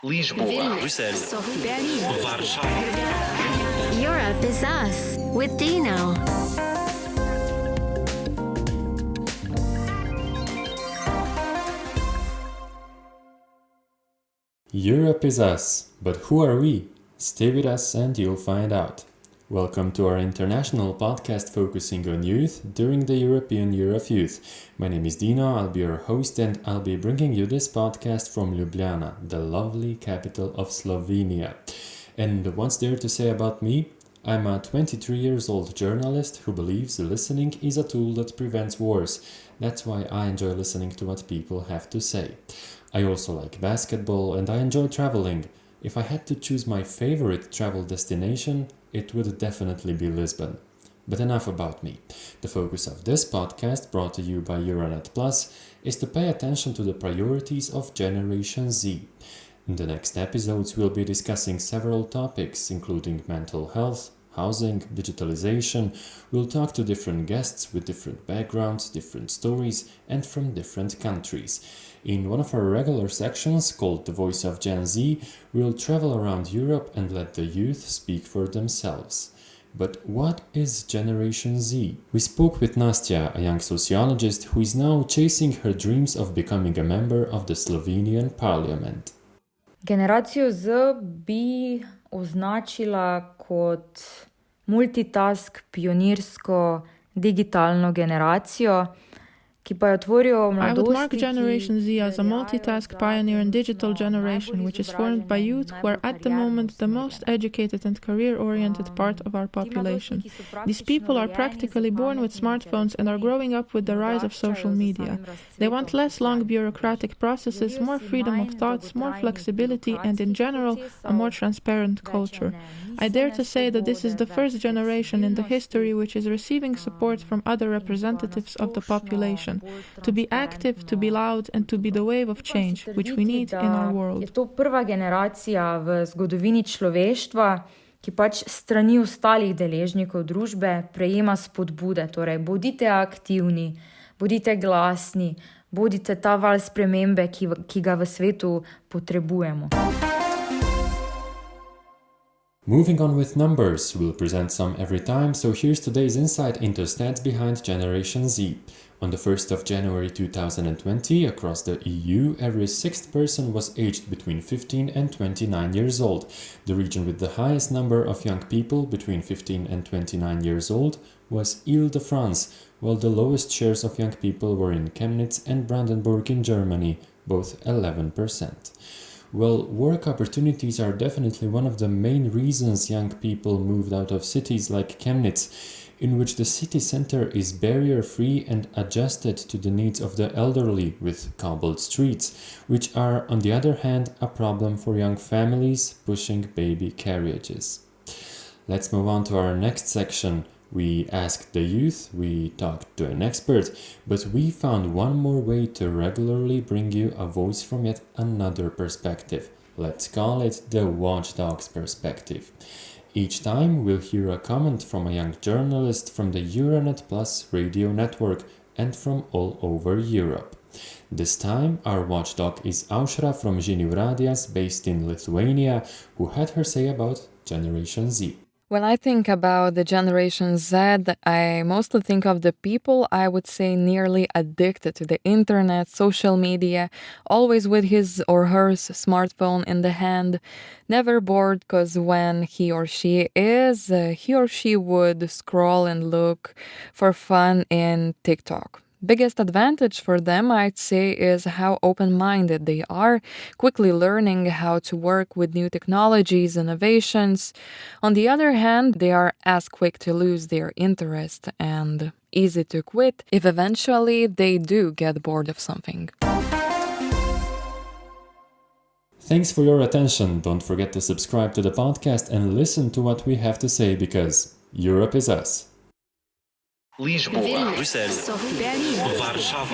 Lisboa, Bruxelles, Berlin, Warsaw. Europe is us with Dino. Europe is us, but who are we? Stay with us and you'll find out. Welcome to our international podcast focusing on youth during the European Year of Youth. My name is Dino, I'll be your host and I'll be bringing you this podcast from Ljubljana, the lovely capital of Slovenia. And what's there to say about me? I'm a 23 years old journalist who believes listening is a tool that prevents wars. That's why I enjoy listening to what people have to say. I also like basketball and I enjoy traveling. If I had to choose my favorite travel destination, it would definitely be Lisbon. But enough about me. The focus of this podcast, brought to you by Euranet Plus, is to pay attention to the priorities of Generation Z. In the next episodes, we'll be discussing several topics, including mental health, housing, digitalization. We'll talk to different guests with different backgrounds, different stories, and from different countries. In one of our regular sections, called The Voice of Gen Z, we'll travel around Europe and let the youth speak for themselves. But what is Generation Z? We spoke with Nastya, a young sociologist who is now chasing her dreams of becoming a member of the Slovenian parliament. Generacijo Z bi označila kot multitask, pionirsko, digitalno generacijo, ki pa jo tvorijo mladostniki. I would mark Generation Z as a multitask pioneer and digital generation, which is formed by youth who are at the moment the most educated and career-oriented part of our population. These people are practically born with smartphones and are growing up with the rise of social media. They want less long bureaucratic processes, more freedom of thoughts, more flexibility, and in general, a more transparent culture. I dare to say that this is the first generation in the history which is receiving support from other representatives of the population. To be active, to be loud, and to be the wave of change, which we need in our world. Je to prva generacija v zgodovini človeštva, ki pač strani ostalih deležnikov družbe prejema spodbude. Torej, bodite aktivni, bodite glasni, bodite ta val spremembe, ki ga v svetu potrebujemo. Moving on with numbers, we'll present some every time, so here's today's insight into stats behind Generation Z. On the 1st of January 2020, across the EU, every sixth person was aged between 15 and 29 years old. The region with the highest number of young people between 15 and 29 years old was Île-de-France, while the lowest shares of young people were in Chemnitz and Brandenburg in Germany, both 11%. Well, work opportunities are definitely one of the main reasons young people moved out of cities like Chemnitz, in which the city center is barrier-free and adjusted to the needs of the elderly with cobbled streets, which are, on the other hand, a problem for young families pushing baby carriages. Let's move on to our next section. We asked the youth, we talked to an expert, but we found one more way to regularly bring you a voice from yet another perspective. Let's call it the watchdog's perspective. Each time we'll hear a comment from a young journalist from the Euranet Plus radio network and from all over Europe. This time our watchdog is Aušra from Žinių Radijas, based in Lithuania, who had her say about Generation Z. When I think about the Generation Z, I mostly think of the people, I would say, nearly addicted to the internet, social media, always with his or her smartphone in the hand, never bored, because when he or she would scroll and look for fun in TikTok. Biggest advantage for them, I'd say, is how open-minded they are, quickly learning how to work with new technologies, innovations. On the other hand, they are as quick to lose their interest and easy to quit if eventually they do get bored of something. Thanks for your attention. Don't forget to subscribe to the podcast and listen to what we have to say, because Europe is us. Lisboa, Bruxelles, Berlin, Warsaw.